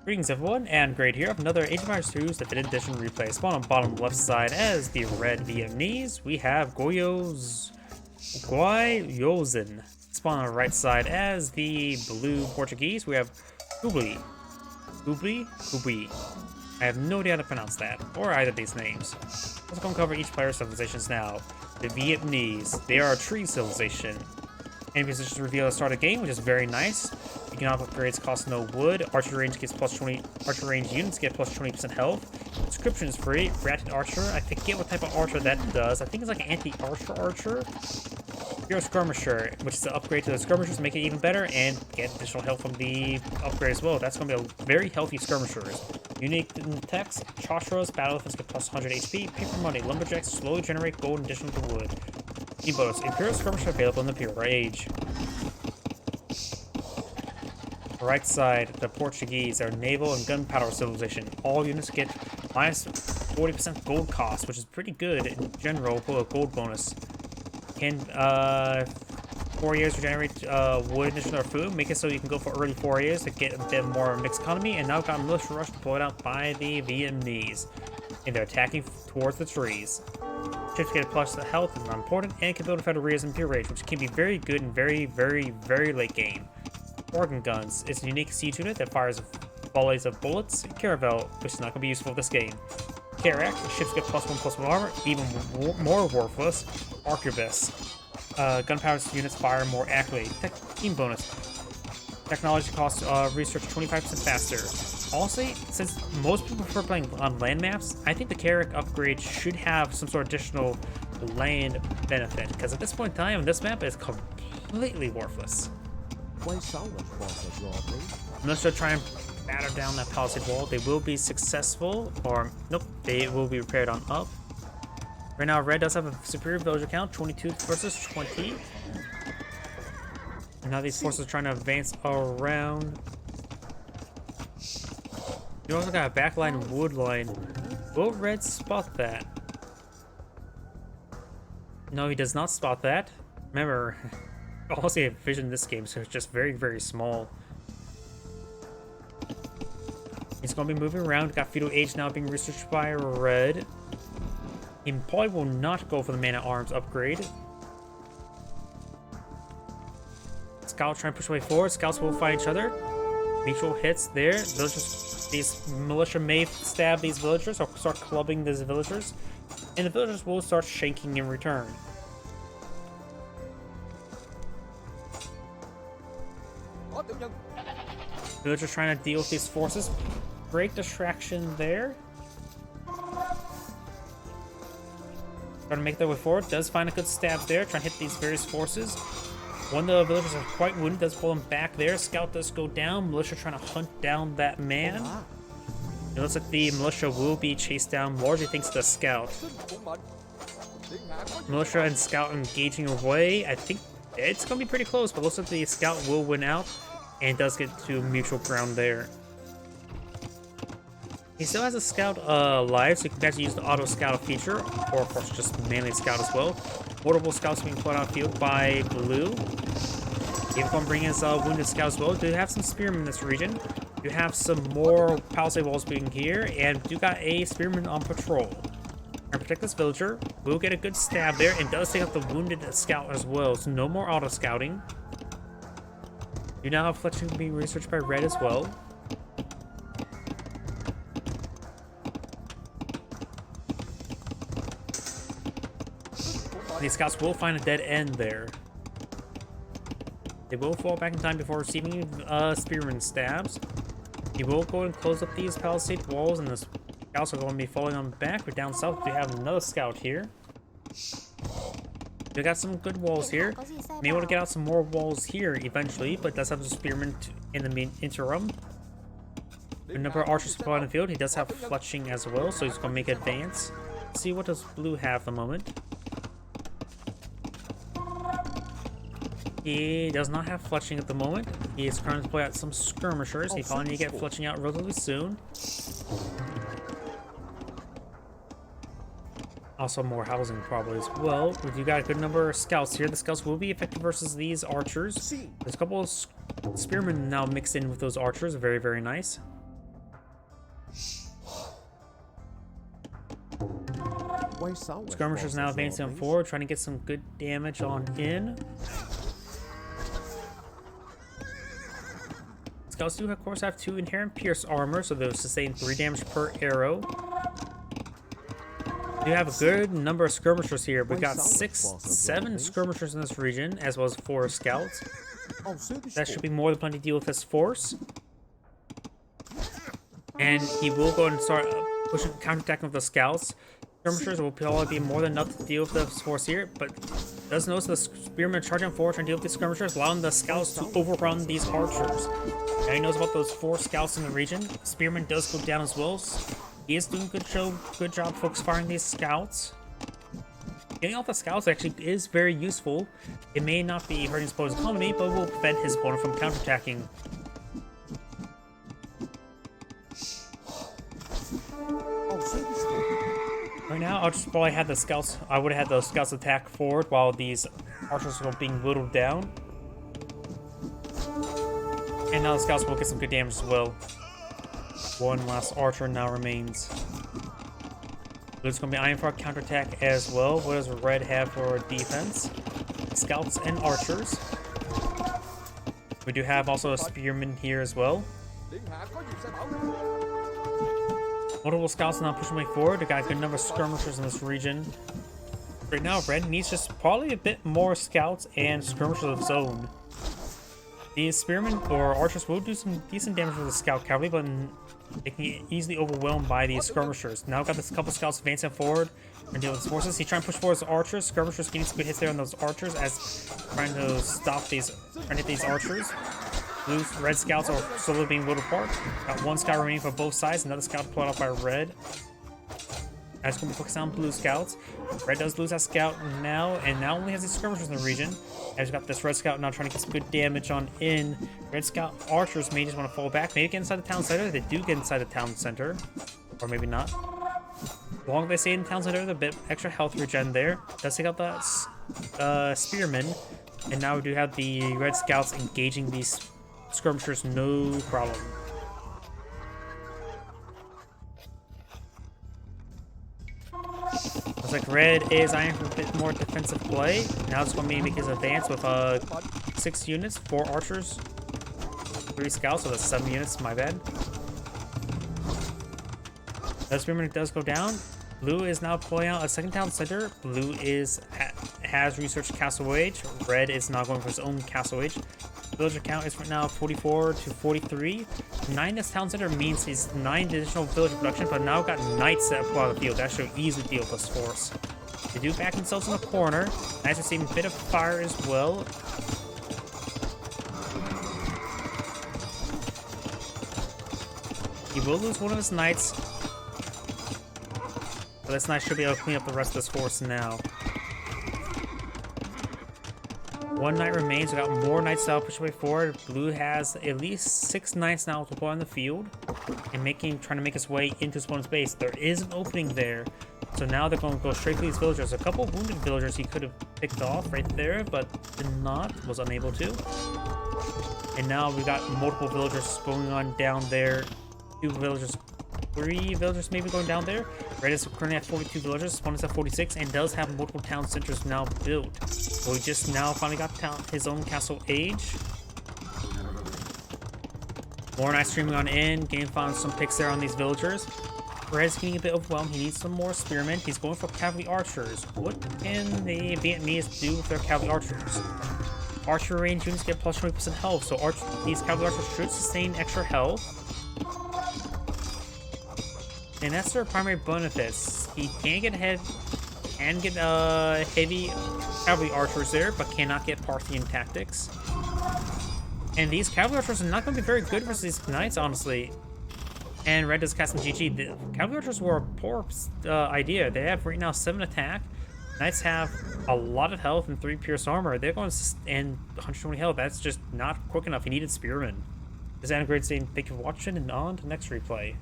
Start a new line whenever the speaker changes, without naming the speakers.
Greetings everyone, and great here of another Age of Empires 2's Definitive Edition replay. Spawn on bottom left side as the red Vietnamese, we have Guayozin. Spawn on the right side as the blue Portuguese, we have Kyuubi. Kyuubi. I have no idea how to pronounce that, or either of these names. Let's go and cover each player's civilizations now. The Vietnamese, they are a tree civilization. Enemy positions reveal at the start of the game, which is very nice. Economic upgrades cost no wood. Archer range gets plus 20. Archer range units get plus 20% health. Description is free. Ratted archer. I forget what type of archer that does. I think it's like an anti-archer archer. Hero skirmisher, which is an upgrade to the skirmishers, make it even better, and get additional health from the upgrade as well. That's going to be a very healthy skirmishers. Unique text: Chashras, battle elephants get plus 100 HP. Paper money, lumberjacks slowly generate gold in addition to wood. Team bonus: Imperial skirmisher available in the Imperial Age. Right side, the Portuguese are naval and gunpowder civilization. All units get minus 40% gold cost, which is pretty good in general for a gold bonus. Can 4 years regenerate wood, additional food, make it so you can go for early 4 years to get a bit more mixed economy. And now got militia rush deployed out by the Vietnamese, and they're attacking towards the trees. Ships get plus the health is not important, and can build a federal rears in pure rage, which can be very good in very late game. Organ guns is a unique siege unit that fires volleys of bullets. Caravel, which is not going to be useful in this game. Karak, ships get +1/+1 armor, even more worthless. Arquebus, gunpowder units fire more accurately. Team bonus, technology costs research 25% faster. Honestly, since most people prefer playing on land maps, I think the Karak upgrade should have some sort of additional land benefit, because at this point in time, this map is completely worthless. Unless they try and batter down that palisade wall, they will be successful, or nope, they will be repaired on up. Right now, red does have a superior villager count, 22 versus 20. And now these forces are trying to advance around. You also got a backline wood line. Will red spot that? No, he does not spot that. Remember, honestly, I have vision in this game, so it's just very small. He's going to be moving around. Got feudal age now being researched by red. He probably will not go for the man-at-arms upgrade. Scouts trying to push away forward. Scouts will fight each other. Mutual hits there. These militia may stab these villagers or start clubbing these villagers, and the villagers will start shanking in return. Villagers trying to deal with these forces. Great distraction there. Trying to make their way forward. Does find a good stab there. Trying to hit these various forces. One of the villagers are quite wounded. Does pull him back there. Scout does go down. Militia trying to hunt down that man. It looks like the militia will be chased down largely thanks to the scout. Militia and scout engaging away. I think it's going to be pretty close, but looks like the scout will win out. And does get to mutual ground there. He still has a scout alive, so you can actually use the auto scout feature, or of course just manually scout as well. Multiple scouts being put on field by blue. Even going to bring his wounded scout as well. Do have some spearmen in this region. You have some more palisade walls being here, and do got a spearman on patrol. And protect this villager. Will get a good stab there, and does take out the wounded scout as well. So no more auto scouting. You now have fletching being researched by red as well. These scouts will find a dead end there. They will fall back in time before receiving spearman stabs. He will go and close up these palisade walls, and the scouts are going to be falling on back. But down south, we have another scout here. We got some good walls here. May want to get out some more walls here eventually, but does have the spearman in the interim. A number of archers spot on the field. He does have fletching as well, so he's going to make advance. Let's see what does blue have at the moment. He does not have fletching at the moment. He is currently deploying out some skirmishers. He probably need to get fletching out relatively soon. Also more housing probably as well. You got a good number of scouts here. The scouts will be effective versus these archers. There's a couple of spearmen now mixed in with those archers. Very nice. Skirmishers now advancing forward, trying to get some good damage on in. Scouts do, of course, have 2 inherent pierce armor, so they'll sustain 3 damage per arrow. We have a good number of skirmishers here. We've got 7 skirmishers in this region, as well as 4 scouts. That should be more than plenty to deal with this force. And he will go and start pushing counterattacking with the scouts. Skirmishers will probably be more than enough to deal with this force here, but does notice the spearmen charging forward trying to deal with these skirmishers, allowing the scouts to overrun these archers. Now he knows about those 4 scouts in the region. Spearman does go down as well. He is doing a good job focus firing these scouts. Getting off the scouts actually is very useful. It may not be hurting his opponent's economy, but will prevent his opponent from counterattacking. Right now, I'll just probably have the scouts. I would have had those scouts attack forward while these archers are being whittled down. And now the scouts will get some good damage as well. 1 last archer now remains. There's going to be iron for a counterattack as well. What does red have for defense? Scouts and archers. We do have also a spearman here as well. Multiple scouts now pushing way forward. We got a good number of skirmishers in this region. Right now, red needs just probably a bit more scouts and skirmishers of his own. These spearmen or archers will do some decent damage with the scout cavalry, but they can get easily overwhelmed by these skirmishers. Now got this couple scouts advancing forward and deal with his forces. He's trying to push forward his archers. Skirmishers getting some good hits there on those archers as trying to stop these, trying to hit these archers. Blue, red scouts are slowly being whittled apart. Got 1 scout remaining for both sides. Another scout pulled out by red. Now it's going to be focused on blue scouts. Red does lose that scout now, and now only has these skirmishers in the region. As we've got this red scout now trying to get some good damage on in. Red scout archers may just want to fall back. Maybe get inside the town center. They do get inside the town center. Or maybe not. The longer they stay in the town center, there's a bit extra health regen there. Does take out the spearmen. And now we do have the red scouts engaging these skirmishers, no problem. Looks like red is eyeing for a bit more defensive play. Now it's going to be make his advance with 6 units, 4 archers, 3 scouts, so that's 7 units, my bad. The spearman does go down. Blue is now pulling out a second town center. Blue has researched castle age. Red is now going for his own castle age. Villager count is right now 44 to 43. 9 this town center means he's 9 additional villager production, but now got knights that pull out of the field. That should easily deal with this force. They do back themselves in the corner. Knights are seeing a bit of fire as well. He will lose one of his knights, but this knight should be able to clean up the rest of this force now. 1 knight remains. We got more knights now push way forward. Blue has at least 6 knights now to deploy on the field and trying to make his way into his opponent's base. There is an opening there, so now they're going to go straight for these villagers. A couple of wounded villagers he could have picked off right there, but did not, was unable to. And now we got multiple villagers going on down there. 2 villagers, 3 villagers maybe going down there. Red is currently at 42 villagers, opponent's at 46, and does have multiple town centers now built. So he just now finally got his own castle age. More knights streaming on in, getting found some picks there on these villagers. Red is getting a bit overwhelmed. He needs some more spearmen. He's going for cavalry archers. What can the Vietnamese do with their cavalry archers? Archer range units get plus 20% health, so these cavalry archers should sustain extra health. And that's their primary benefits. He can get heavy cavalry archers there, but cannot get Parthian tactics. And these cavalry archers are not going to be very good versus these knights, honestly. And red does cast some GG. The cavalry archers were a poor idea. They have right now 7 attack. Knights have a lot of health and 3 pierce armor. They're going to and 120 health. That's just not quick enough. He needed spearmen. This is Anna Grade saying thank you for watching, and on to the next replay.